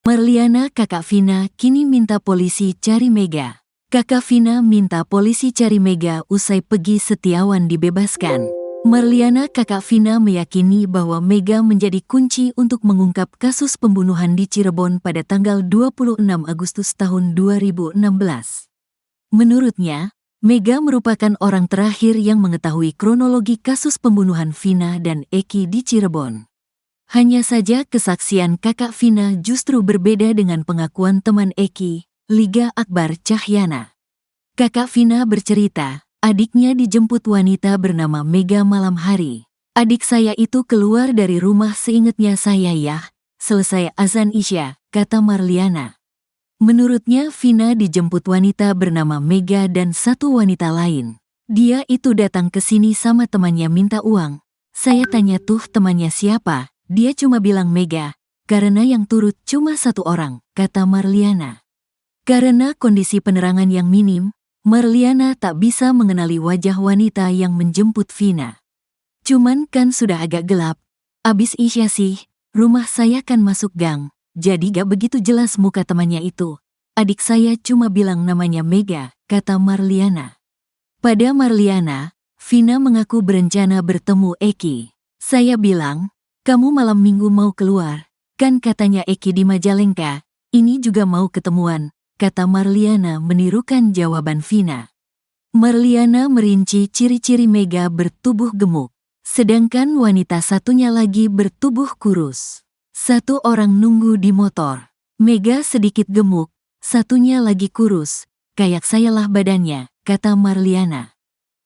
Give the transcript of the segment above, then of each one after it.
Marliana kakak Vina kini minta polisi cari Mega. Kakak Vina minta polisi cari Mega usai Peggy Setiawan dibebaskan. Marliana kakak Vina meyakini bahwa Mega menjadi kunci untuk mengungkap kasus pembunuhan di Cirebon pada tanggal 26 Agustus tahun 2016. Menurutnya, Mega merupakan orang terakhir yang mengetahui kronologi kasus pembunuhan Vina dan Eki di Cirebon. Hanya saja kesaksian kakak Vina justru berbeda dengan pengakuan teman Eki, Liga Akbar Cahyana. Kakak Vina bercerita, adiknya dijemput wanita bernama Mega malam hari. Adik saya itu keluar dari rumah seingatnya saya ya, selesai azan Isya, kata Marliana. Menurutnya Vina dijemput wanita bernama Mega dan satu wanita lain. Dia itu datang ke sini sama temannya minta uang. Saya tanya tuh temannya siapa? Dia cuma bilang Mega, karena yang turut cuma satu orang, kata Marliana. Karena kondisi penerangan yang minim, Marliana tak bisa mengenali wajah wanita yang menjemput Vina. Cuman kan sudah agak gelap. Abis Isya sih, rumah saya kan masuk gang, jadi gak begitu jelas muka temannya itu. Adik saya cuma bilang namanya Mega, kata Marliana. Pada Marliana, Vina mengaku berencana bertemu Eki. Saya bilang, kamu malam minggu mau keluar, kan katanya Eki di Majalengka, ini juga mau ketemuan, kata Marliana menirukan jawaban Vina. Marliana merinci ciri-ciri Mega bertubuh gemuk, sedangkan wanita satunya lagi bertubuh kurus. Satu orang nunggu di motor, Mega sedikit gemuk, satunya lagi kurus, kayak sayalah badannya, kata Marliana.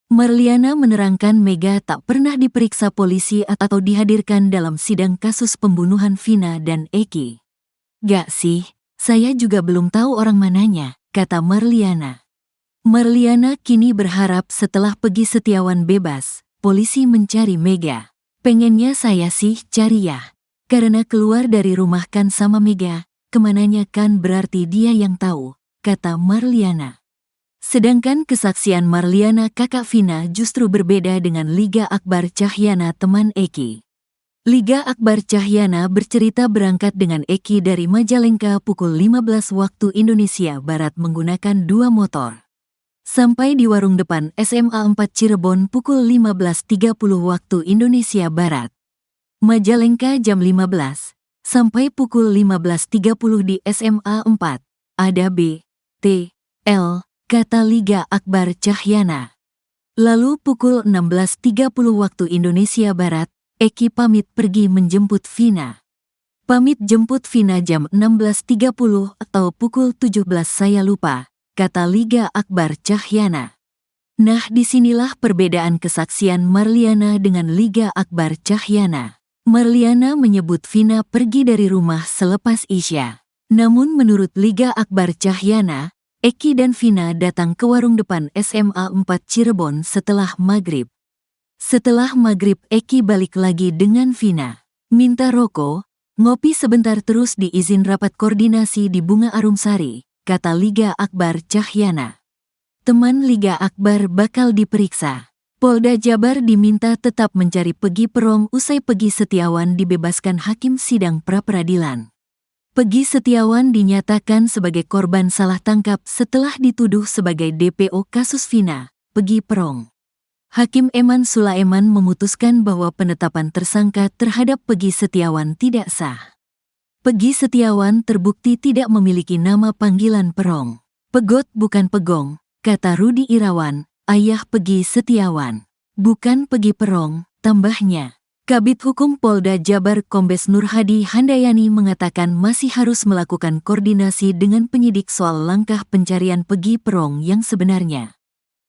Marliana menerangkan Mega tak pernah diperiksa polisi atau dihadirkan dalam sidang kasus pembunuhan Vina dan Eki. Gak sih, saya juga belum tahu orang mananya, kata Marliana. Marliana kini berharap setelah Peggy Setiawan bebas, polisi mencari Mega. Pengennya saya sih cari ya, karena keluar dari rumah kan sama Mega, kemananya kan berarti dia yang tahu, kata Marliana. Sedangkan kesaksian Marliana kakak Vina justru berbeda dengan Liga Akbar Cahyana teman Eki. Liga Akbar Cahyana bercerita berangkat dengan Eki dari Majalengka pukul 15 waktu Indonesia Barat menggunakan dua motor. Sampai di warung depan SMA 4 Cirebon pukul 15.30 waktu Indonesia Barat. Majalengka jam 15, sampai pukul 15.30 di SMA 4. Ada B, T, L, kata Liga Akbar Cahyana. Lalu pukul 16.30 waktu Indonesia Barat, Eki pamit pergi menjemput Vina. Pamit jemput Vina jam 16.30 atau pukul 17 saya lupa, kata Liga Akbar Cahyana. Nah disinilah perbedaan kesaksian Marliana dengan Liga Akbar Cahyana. Marliana menyebut Vina pergi dari rumah selepas Isya. Namun menurut Liga Akbar Cahyana, Eki dan Vina datang ke warung depan SMA 4 Cirebon setelah maghrib. Setelah maghrib Eki balik lagi dengan Vina. Minta rokok, ngopi sebentar terus diizin rapat koordinasi di Bunga Arumsari, kata Liga Akbar Cahyana. Teman Liga Akbar bakal diperiksa. Polda Jabar diminta tetap mencari Peggy Perong usai Peggy Setiawan dibebaskan hakim sidang pra-peradilan. Peggy Setiawan dinyatakan sebagai korban salah tangkap setelah dituduh sebagai DPO kasus Vina, Peggy Perong. Hakim Eman Sulaiman memutuskan bahwa penetapan tersangka terhadap Peggy Setiawan tidak sah. Peggy Setiawan terbukti tidak memiliki nama panggilan Perong. Pegot bukan Pegong, kata Rudi Irawan, ayah Peggy Setiawan. Bukan Peggy Perong, tambahnya. Kabid Hukum Polda Jabar Kombes Nur Hadi Handayani mengatakan masih harus melakukan koordinasi dengan penyidik soal langkah pencarian Peggy Perong yang sebenarnya.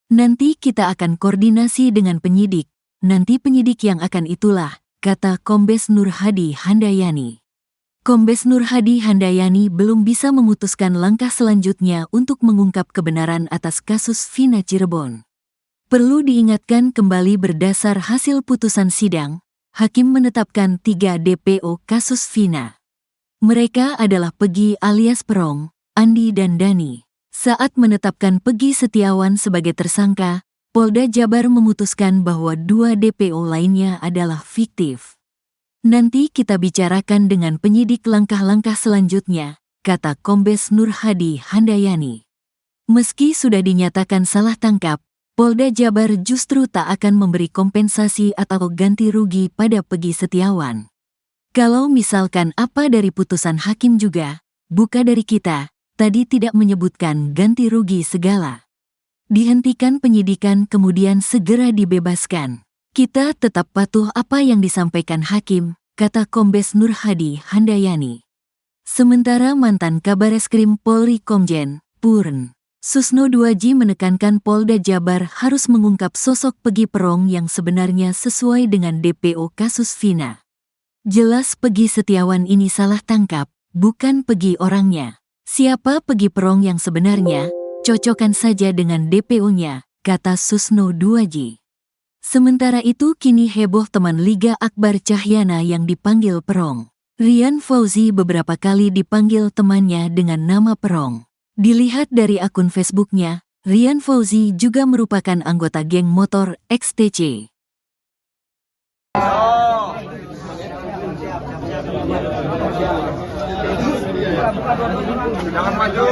Nanti kita akan koordinasi dengan penyidik, nanti penyidik yang akan itulah, kata Kombes Nur Hadi Handayani. Kombes Nur Hadi Handayani belum bisa memutuskan langkah selanjutnya untuk mengungkap kebenaran atas kasus Vina Cirebon. Perlu diingatkan kembali berdasar hasil putusan sidang, Hakim menetapkan 3 DPO kasus Vina. Mereka adalah Peggy alias Perong, Andi dan Dani. Saat menetapkan Peggy Setiawan sebagai tersangka, Polda Jabar memutuskan bahwa 2 DPO lainnya adalah fiktif. Nanti kita bicarakan dengan penyidik langkah-langkah selanjutnya, kata Kombes Nur Hadi Handayani. Meski sudah dinyatakan salah tangkap, Polda Jabar justru tak akan memberi kompensasi atau ganti rugi pada Peggy Setiawan. Kalau misalkan apa dari putusan hakim juga, bukan dari kita, tadi tidak menyebutkan ganti rugi segala. Dihentikan penyidikan kemudian segera dibebaskan. Kita tetap patuh apa yang disampaikan hakim, kata Kombes Nur Hadi Handayani. Sementara mantan Kabareskrim Polri Komjen Purn Susno Duaji menekankan Polda Jabar harus mengungkap sosok Peggy Perong yang sebenarnya sesuai dengan DPO kasus Vina. Jelas Peggy Setiawan ini salah tangkap, bukan Peggy orangnya. Siapa Peggy Perong yang sebenarnya, cocokkan saja dengan DPO-nya, kata Susno Duaji. Sementara itu kini heboh teman Liga Akbar Cahyana yang dipanggil Perong. Rian Fauzi beberapa kali dipanggil temannya dengan nama Perong. Dilihat dari akun Facebooknya, Rian Fauzi juga merupakan anggota geng motor XTC. Jangan maju.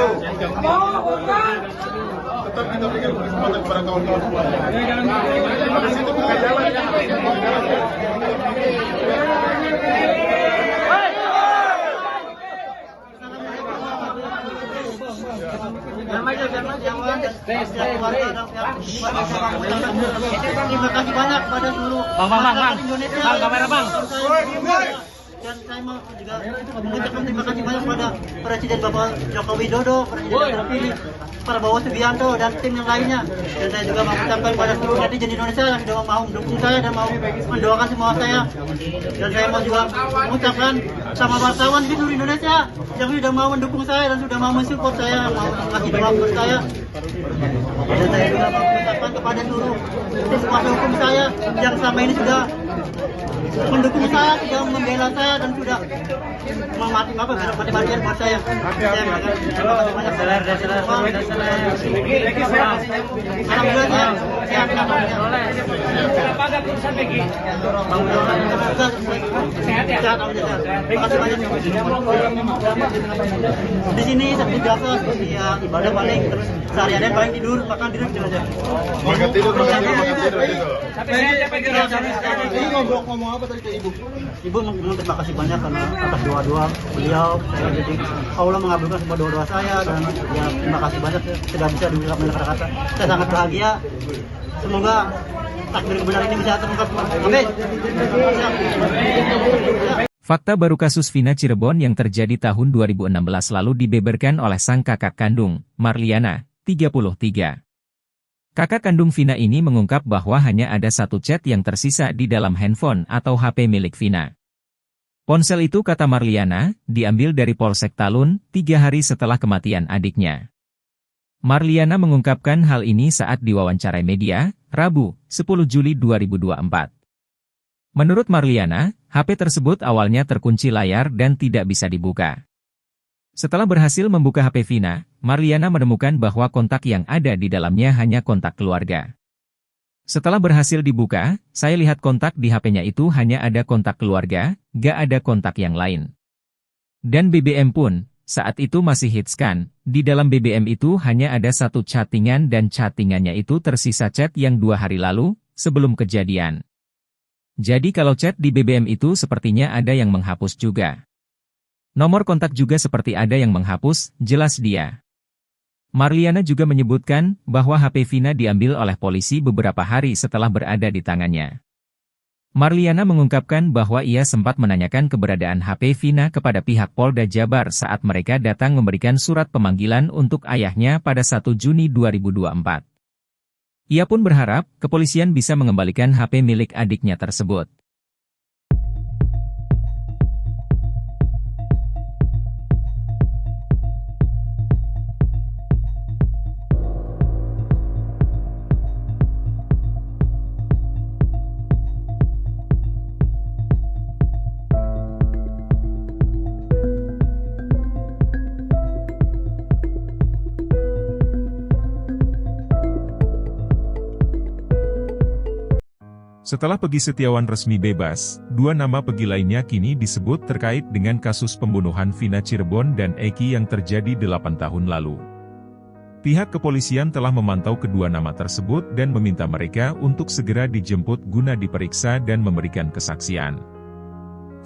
Tetap kita berikan kesempatan kepada kawan-kawan semua. Habis itu buka jalan. Terima kasih banyak pada seluruh masyarakat Indonesia. Bang, kamera bang. Dan saya mau juga mengucapkan terima kasih banyak kepada Presiden Bapak Joko Widodo, Presiden yang terpilih, Prabowo Subianto, dan tim yang lainnya. Dan saya juga mengucapkan kepada seluruh netizen Indonesia yang sudah mau mendukung saya dan mau mendoakan semua saya. Dan saya mau juga mengucapkan sama wartawan di seluruh Indonesia yang sudah mau mendukung saya dan sudah mau mensupport saya, mau mengasih doa buat saya. Dan saya juga mau mengucapkan kepada seluruh tim kuasa hukum saya yang selama ini sudah mendukung saya, sudah membela saya dan sudah mati-matian buat saya. Saya terima kasih banyak. Alhamdulillah saya sehat. Sehat ya? Terima kasih banyak. Di sini seperti biasa, seperti ya ibadah paling terus sehari-hari paling tidur, makan tidur aja. Makan tidur. Ini ngomong apa tadi ke ibu? Ibu terima kasih banyak karena atas doa-doa beliau, saya jadi Allah mengabulkan semua doa-doa saya dan ya terima kasih banyak sudah bisa diungkap dengan kata-kata. Saya sangat bahagia. Semoga takdir kebenaran ini bisa terungkap. Amin. Fakta baru kasus Vina Cirebon yang terjadi tahun 2016 lalu dibeberkan oleh sang kakak kandung, Marliana, 33. Kakak kandung Vina ini mengungkap bahwa hanya ada satu chat yang tersisa di dalam handphone atau HP milik Vina. Ponsel itu, kata Marliana, diambil dari Polsek Talun 3 hari setelah kematian adiknya. Marliana mengungkapkan hal ini saat diwawancarai media, Rabu, 10 Juli 2024. Menurut Marliana, HP tersebut awalnya terkunci layar dan tidak bisa dibuka. Setelah berhasil membuka HP Vina, Marliana menemukan bahwa kontak yang ada di dalamnya hanya kontak keluarga. Setelah berhasil dibuka, saya lihat kontak di HP-nya itu hanya ada kontak keluarga, gak ada kontak yang lain. Dan BBM pun, saat itu masih hits kan, di dalam BBM itu hanya ada satu chattingan dan chattingannya itu tersisa chat yang 2 hari lalu, sebelum kejadian. Jadi kalau chat di BBM itu sepertinya ada yang menghapus juga. Nomor kontak juga seperti ada yang menghapus, jelas dia. Marliana juga menyebutkan bahwa HP Vina diambil oleh polisi beberapa hari setelah berada di tangannya. Marliana mengungkapkan bahwa ia sempat menanyakan keberadaan HP Vina kepada pihak Polda Jabar saat mereka datang memberikan surat pemanggilan untuk ayahnya pada 1 Juni 2024. Ia pun berharap kepolisian bisa mengembalikan HP milik adiknya tersebut. Setelah Peggy Setiawan resmi bebas, 2 nama Peggy lainnya kini disebut terkait dengan kasus pembunuhan Vina Cirebon dan Eki yang terjadi 8 tahun lalu. Pihak kepolisian telah memantau kedua nama tersebut dan meminta mereka untuk segera dijemput guna diperiksa dan memberikan kesaksian.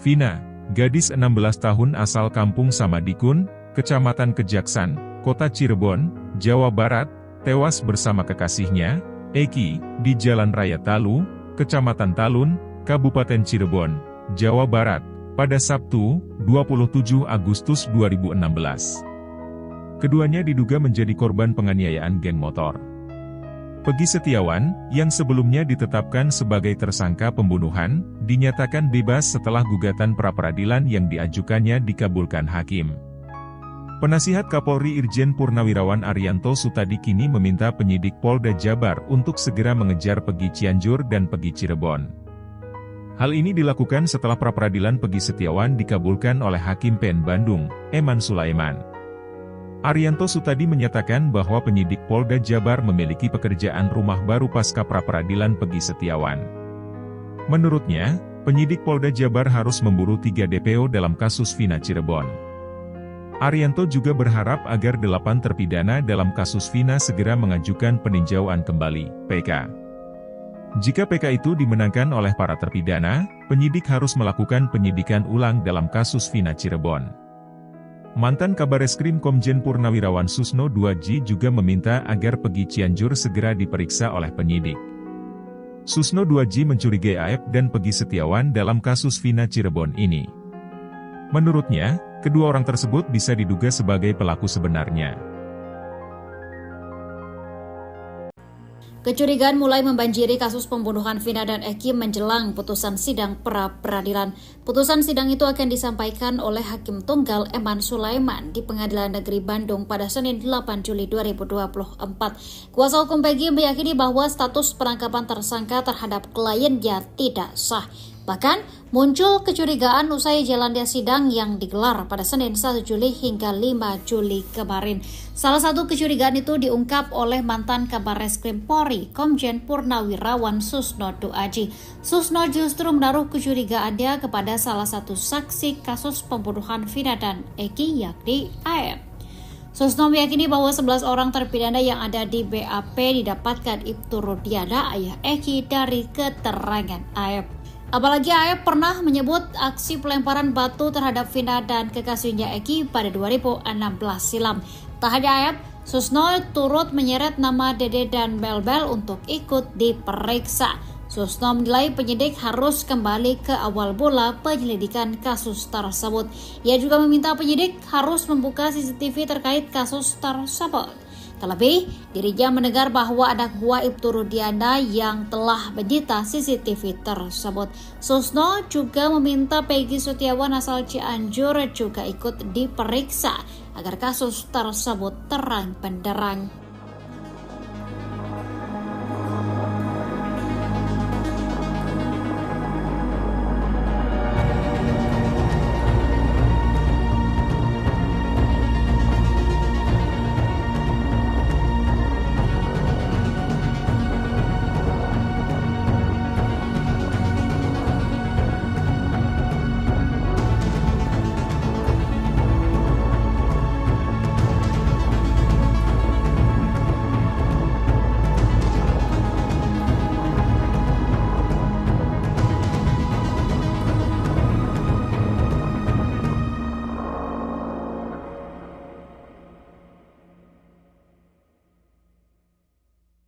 Vina, gadis 16 tahun asal kampung Samadikun, Kecamatan Kejaksan, Kota Cirebon, Jawa Barat, tewas bersama kekasihnya, Eki, di Jalan Raya Talu, Kecamatan Talun, Kabupaten Cirebon, Jawa Barat, pada Sabtu, 27 Agustus 2016. Keduanya diduga menjadi korban penganiayaan geng motor. Peggy Setiawan, yang sebelumnya ditetapkan sebagai tersangka pembunuhan, dinyatakan bebas setelah gugatan pra-peradilan yang diajukannya dikabulkan hakim. Penasihat Kapolri Irjen Purnawirawan Arianto Sutadi kini meminta penyidik Polda Jabar untuk segera mengejar Peggy Cianjur dan Peggy Cirebon. Hal ini dilakukan setelah pra-peradilan Peggy Setiawan dikabulkan oleh Hakim PN Bandung, Eman Sulaiman. Arianto Sutadi menyatakan bahwa penyidik Polda Jabar memiliki pekerjaan rumah baru pasca pra-peradilan Peggy Setiawan. Menurutnya, penyidik Polda Jabar harus memburu 3 DPO dalam kasus Vina Cirebon. Arianto juga berharap agar 8 terpidana dalam kasus Vina segera mengajukan peninjauan kembali, PK. Jika PK itu dimenangkan oleh para terpidana, penyidik harus melakukan penyidikan ulang dalam kasus Vina Cirebon. Mantan Kabareskrim Komjen Purnawirawan Susno 2J juga meminta agar Peggy Cianjur segera diperiksa oleh penyidik. Susno 2J mencurigai AF dan Peggy Setiawan dalam kasus Vina Cirebon ini. Menurutnya, kedua orang tersebut bisa diduga sebagai pelaku sebenarnya. Kecurigaan mulai membanjiri kasus pembunuhan Vina dan Eki menjelang putusan sidang pra-peradilan. Putusan sidang itu akan disampaikan oleh Hakim Tunggal Eman Sulaiman di Pengadilan Negeri Bandung pada Senin 8 Juli 2024. Kuasa hukum Peggy meyakini bahwa status penangkapan tersangka terhadap kliennya tidak sah. Bahkan, muncul kecurigaan usai jalannya sidang yang digelar pada Senin 1 Juli hingga 5 Juli kemarin. Salah satu kecurigaan itu diungkap oleh mantan Kabareskrim Polri, Komjen Purnawirawan Susno 2J. Susno justru menaruh kecurigaannya kepada salah satu saksi kasus pembunuhan Vina dan Eki, yakni AF. Susno meyakini bahwa 11 orang terpidana yang ada di BAP didapatkan Ibtu Rudiana, ayah Eki, dari keterangan AF. Apalagi AF pernah menyebut aksi pelemparan batu terhadap Vina dan kekasihnya Eki pada 2016 silam. Tak hanya AF, Susno turut menyeret nama Dede dan Bel-Bel untuk ikut diperiksa. Susno menilai penyidik harus kembali ke awal mula penyelidikan kasus tersebut. Ia juga meminta penyidik harus membuka CCTV terkait kasus tersebut. Terlebih, dirinya mendengar bahwa anak buah Ibtu Rudiana yang telah menyita CCTV tersebut. Susno juga meminta Peggy Setiawan asal Cianjur juga ikut diperiksa agar kasus tersebut terang benderang.